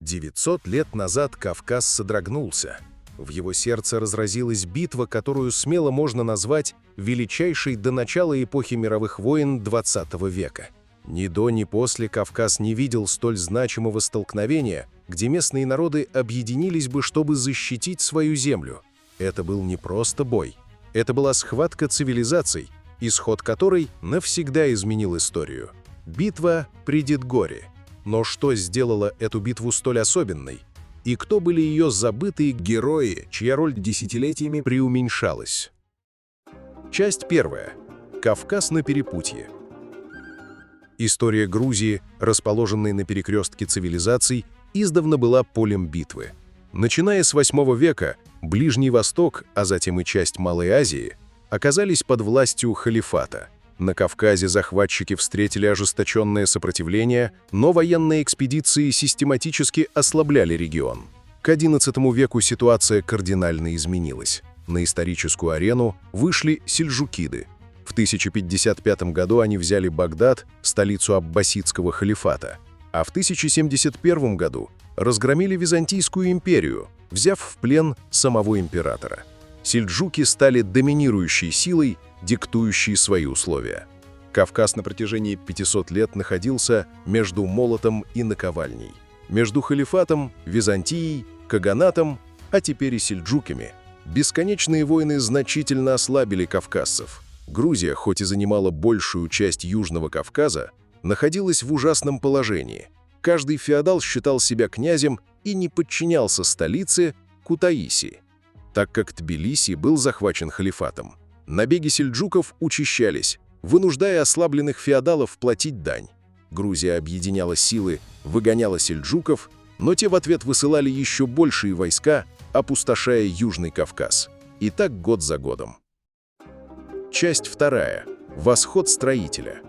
900 лет назад Кавказ содрогнулся. В его сердце разразилась битва, которую смело можно назвать величайшей до начала эпохи мировых войн XX века. Ни до, ни после Кавказ не видел столь значимого столкновения, где местные народы объединились бы, чтобы защитить свою землю. Это был не просто бой. Это была схватка цивилизаций, исход которой навсегда изменил историю. Битва при Дидгоре. Но что сделало эту битву столь особенной? И кто были ее забытые герои, чья роль десятилетиями преуменьшалась? Часть первая. Кавказ на перепутье. История Грузии, расположенной на перекрестке цивилизаций, издавна была полем битвы. Начиная с VIII века, Ближний Восток, а затем и часть Малой Азии, оказались под властью халифата. На Кавказе захватчики встретили ожесточенное сопротивление, но военные экспедиции систематически ослабляли регион. К XI веку ситуация кардинально изменилась. На историческую арену вышли сельджукиды. В 1055 году они взяли Багдад, столицу аббасидского халифата, а в 1071 году разгромили Византийскую империю, взяв в плен самого императора. Сельджуки стали доминирующей силой, диктующей свои условия. Кавказ на протяжении 500 лет находился между молотом и наковальней, между халифатом, Византией, каганатом, а теперь и сельджуками. Бесконечные войны значительно ослабили кавказцев. Грузия, хоть и занимала большую часть Южного Кавказа, находилась в ужасном положении. Каждый феодал считал себя князем и не подчинялся столице Кутаиси, так как Тбилиси был захвачен халифатом. Набеги сельджуков учащались, вынуждая ослабленных феодалов платить дань. Грузия объединяла силы, выгоняла сельджуков, но те в ответ высылали еще большие войска, опустошая Южный Кавказ. И так год за годом. Часть вторая. Восход строителя.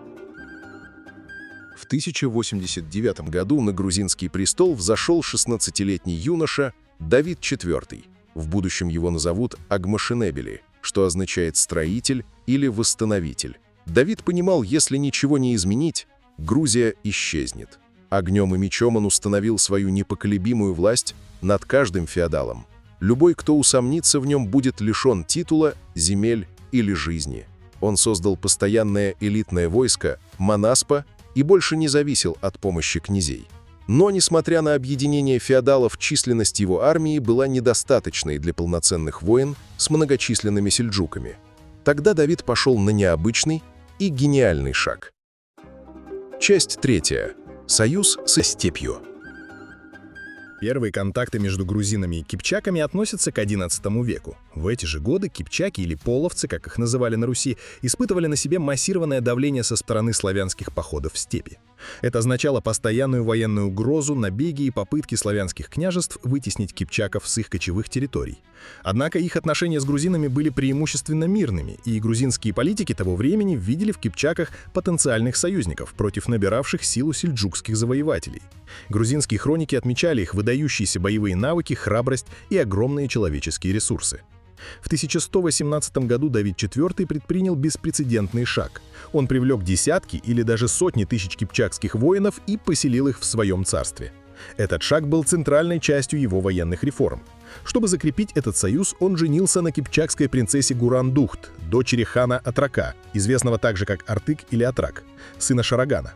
В 1089 году на грузинский престол взошел 16-летний юноша Давид IV. В будущем его назовут Агмашенебели, что означает «строитель» или «восстановитель». Давид понимал, если ничего не изменить, Грузия исчезнет. Огнем и мечом он установил свою непоколебимую власть над каждым феодалом. Любой, кто усомнится в нем, будет лишен титула, земель или жизни. Он создал постоянное элитное войско Манаспа и больше не зависел от помощи князей. Но, несмотря на объединение феодалов, численность его армии была недостаточной для полноценных войн с многочисленными сельджуками. Тогда Давид пошел на необычный и гениальный шаг. Часть третья. Союз со степью. Первые контакты между грузинами и кипчаками относятся к XI веку. В эти же годы кипчаки, или половцы, как их называли на Руси, испытывали на себе массированное давление со стороны славянских походов в степи. Это означало постоянную военную угрозу, набеги и попытки славянских княжеств вытеснить кипчаков с их кочевых территорий. Однако их отношения с грузинами были преимущественно мирными, и грузинские политики того времени видели в кипчаках потенциальных союзников против набиравших силу сельджукских завоевателей. Грузинские хроники отмечали их выдающиеся боевые навыки, храбрость и огромные человеческие ресурсы. В 1118 году Давид IV предпринял беспрецедентный шаг. Он привлек десятки или даже сотни тысяч кипчакских воинов и поселил их в своем царстве. Этот шаг был центральной частью его военных реформ. Чтобы закрепить этот союз, он женился на кипчакской принцессе Гурандухт, дочери хана Атрака, известного также как Артык или Атрак, сына Шарагана.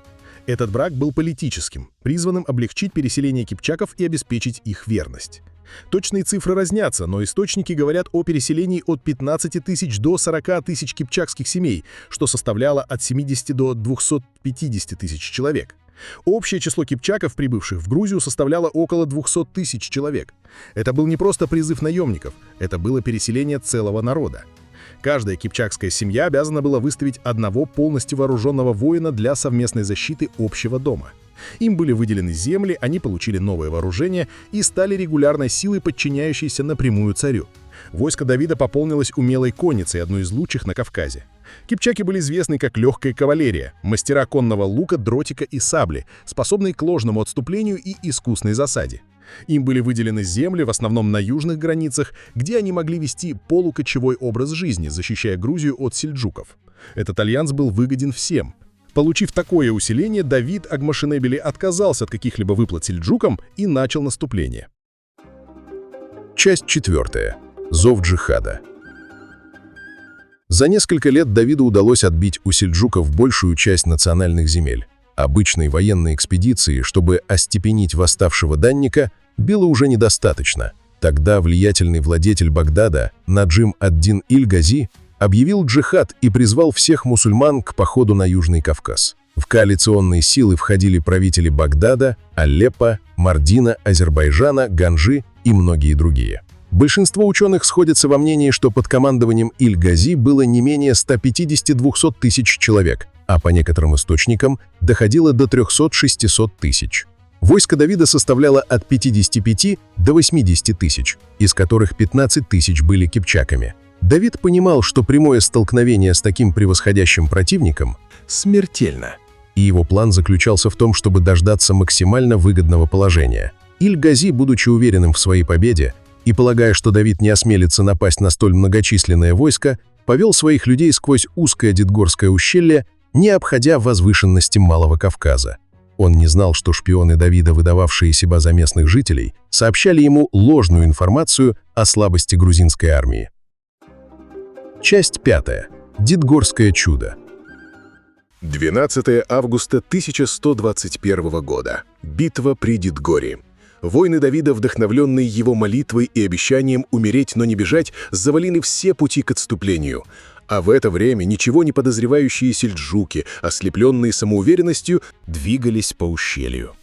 Этот брак был политическим, призванным облегчить переселение кипчаков и обеспечить их верность. Точные цифры разнятся, но источники говорят о переселении от 15 тысяч до 40 тысяч кипчакских семей, что составляло от 70 до 250 тысяч человек. Общее число кипчаков, прибывших в Грузию, составляло около 200 тысяч человек. Это был не просто призыв наемников, это было переселение целого народа. Каждая кипчакская семья обязана была выставить одного полностью вооруженного воина для совместной защиты общего дома. Им были выделены земли, они получили новое вооружение и стали регулярной силой, подчиняющейся напрямую царю. Войско Давида пополнилось умелой конницей, одной из лучших на Кавказе. Кипчаки были известны как легкая кавалерия, мастера конного лука, дротика и сабли, способные к ложному отступлению и искусной засаде. Им были выделены земли, в основном на южных границах, где они могли вести полукочевой образ жизни, защищая Грузию от сельджуков. Этот альянс был выгоден всем. Получив такое усиление, Давид Агмашенебели отказался от каких-либо выплат сельджукам и начал наступление. Часть 4. Зов джихада. За несколько лет Давиду удалось отбить у сельджуков большую часть национальных земель. Обычной военной экспедиции, чтобы остепенить восставшего данника, было уже недостаточно. Тогда влиятельный владетель Багдада Наджим ад-Дин иль-Гази объявил джихад и призвал всех мусульман к походу на Южный Кавказ. В коалиционные силы входили правители Багдада, Алеппо, Мардина, Азербайджана, Ганжи и многие другие. Большинство ученых сходятся во мнении, что под командованием Иль-Гази было не менее 150-200 тысяч человек, а по некоторым источникам доходило до 300-600 тысяч. Войско Давида составляло от 55 до 80 тысяч, из которых 15 тысяч были кипчаками. Давид понимал, что прямое столкновение с таким превосходящим противником смертельно, и его план заключался в том, чтобы дождаться максимально выгодного положения. Иль-Гази, будучи уверенным в своей победе и полагая, что Давид не осмелится напасть на столь многочисленное войско, повел своих людей сквозь узкое Дидгорское ущелье, не обходя возвышенности Малого Кавказа. Он не знал, что шпионы Давида, выдававшие себя за местных жителей, сообщали ему ложную информацию о слабости грузинской армии. Часть 5. Дидгорское чудо. 12 августа 1121 года. Битва при Дидгоре. Воины Давида, вдохновленные его молитвой и обещанием умереть, но не бежать, завалили все пути к отступлению. А в это время ничего не подозревающие сельджуки, ослепленные самоуверенностью, двигались по ущелью.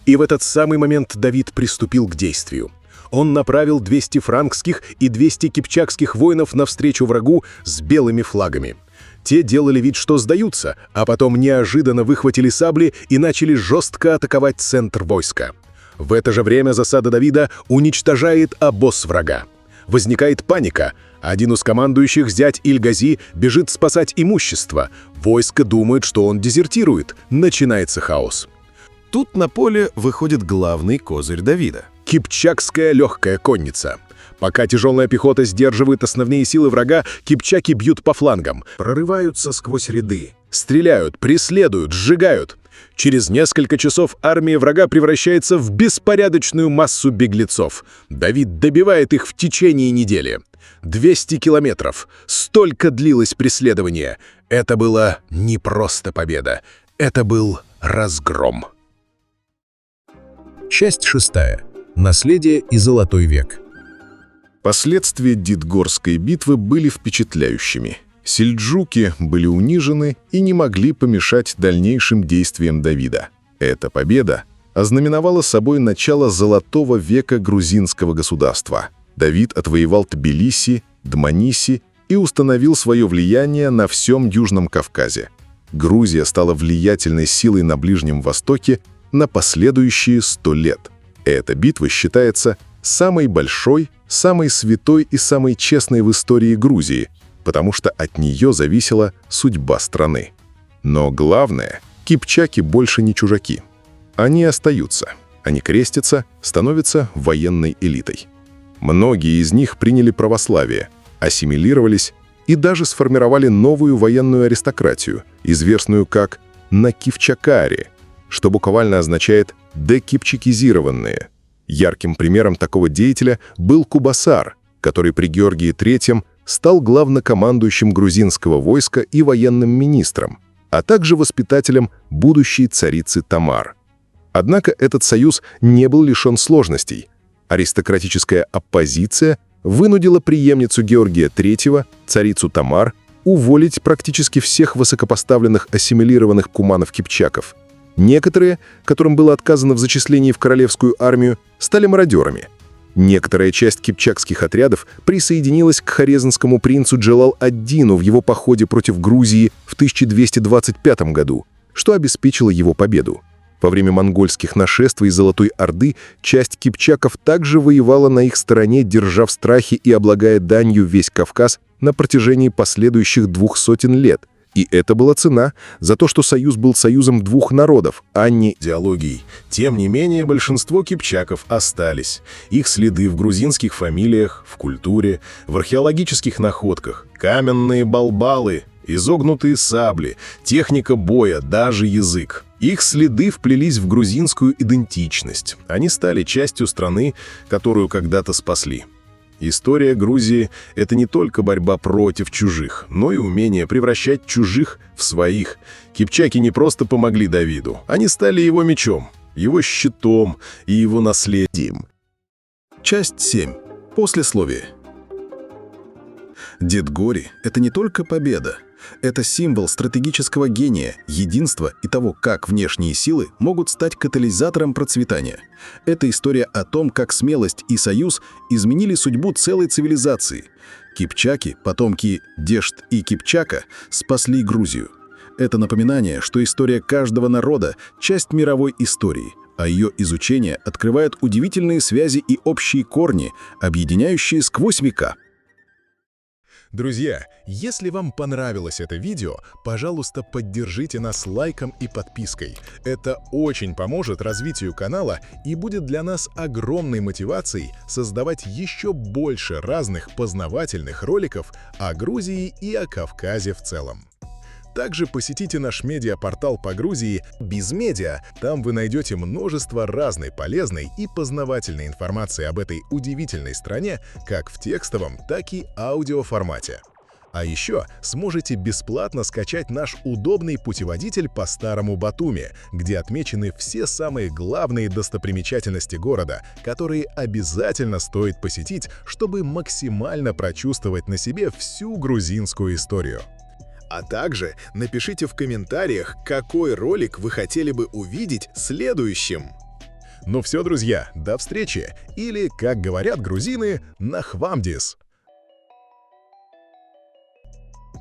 И в этот самый момент Давид приступил к действию. Он направил 200 франкских и 200 кипчакских воинов навстречу врагу с белыми флагами. Те делали вид, что сдаются, а потом неожиданно выхватили сабли и начали жестко атаковать центр войска. В это же время засада Давида уничтожает обоз врага. Возникает паника. Один из командующих, зять Иль-Гази, бежит спасать имущество. Войско думает, что он дезертирует. Начинается хаос. Тут на поле выходит главный козырь Давида. Кипчакская легкая конница. Пока тяжелая пехота сдерживает основные силы врага, кипчаки бьют по флангам, прорываются сквозь ряды, стреляют, преследуют, сжигают. Через несколько часов армия врага превращается в беспорядочную массу беглецов. Давид добивает их в течение недели. 200 километров. Столько длилось преследование. Это была не просто победа. Это был разгром. Часть 6. Наследие и Золотой век. Последствия Дидгорской битвы были впечатляющими. Сельджуки были унижены и не могли помешать дальнейшим действиям Давида. Эта победа ознаменовала собой начало Золотого века грузинского государства. Давид отвоевал Тбилиси, Дманиси и установил свое влияние на всем Южном Кавказе. Грузия стала влиятельной силой на Ближнем Востоке на последующие 100 лет. Эта битва считается самой большой, самой святой и самой честной в истории Грузии, потому что от нее зависела судьба страны. Но главное, кипчаки больше не чужаки. Они остаются, они крестятся, становятся военной элитой. Многие из них приняли православие, ассимилировались и даже сформировали новую военную аристократию, известную как «накивчакари», что буквально означает «декипчакизированные». Ярким примером такого деятеля был Кубасар, который при Георгии III стал главнокомандующим грузинского войска и военным министром, а также воспитателем будущей царицы Тамар. Однако этот союз не был лишен сложностей. Аристократическая оппозиция вынудила преемницу Георгия III, царицу Тамар, уволить практически всех высокопоставленных ассимилированных куманов-кипчаков. Некоторые, которым было отказано в зачислении в королевскую армию, стали мародерами. Некоторая часть кипчакских отрядов присоединилась к хорезмскому принцу Джалал-ад-Дину в его походе против Грузии в 1225 году, что обеспечило его победу. Во время монгольских нашествий Золотой Орды часть кипчаков также воевала на их стороне, держа в страхе и облагая данью весь Кавказ на протяжении последующих 200 лет. И это была цена за то, что союз был союзом двух народов, а не идеологией. Тем не менее, большинство кипчаков остались. Их следы в грузинских фамилиях, в культуре, в археологических находках. Каменные балбалы Изогнутые сабли, техника боя, даже язык. Их следы вплелись в грузинскую идентичность. Они стали частью страны, которую когда-то спасли. История Грузии — это не только борьба против чужих, но и умение превращать чужих в своих. Кипчаки не просто помогли Давиду, они стали его мечом, его щитом и его наследием. Часть 7. Послесловие. Дед Гори — это не только победа. Это символ стратегического гения, единства и того, как внешние силы могут стать катализатором процветания. Это история о том, как смелость и союз изменили судьбу целой цивилизации. Кипчаки, потомки Дешт и Кипчака, спасли Грузию. Это напоминание, что история каждого народа — часть мировой истории, а ее изучение открывает удивительные связи и общие корни, объединяющие сквозь века. Друзья, если вам понравилось это видео, пожалуйста, поддержите нас лайком и подпиской. Это очень поможет развитию канала и будет для нас огромной мотивацией создавать еще больше разных познавательных роликов о Грузии и о Кавказе в целом. Также посетите наш медиапортал по Грузии «Бизмедиа». Там вы найдете множество разной полезной и познавательной информации об этой удивительной стране как в текстовом, так и аудиоформате. А еще сможете бесплатно скачать наш удобный путеводитель по Старому Батуми, где отмечены все самые главные достопримечательности города, которые обязательно стоит посетить, чтобы максимально прочувствовать на себе всю грузинскую историю. А также напишите в комментариях, какой ролик вы хотели бы увидеть следующим. Ну все, друзья, до встречи, или, как говорят грузины, нахвамдис!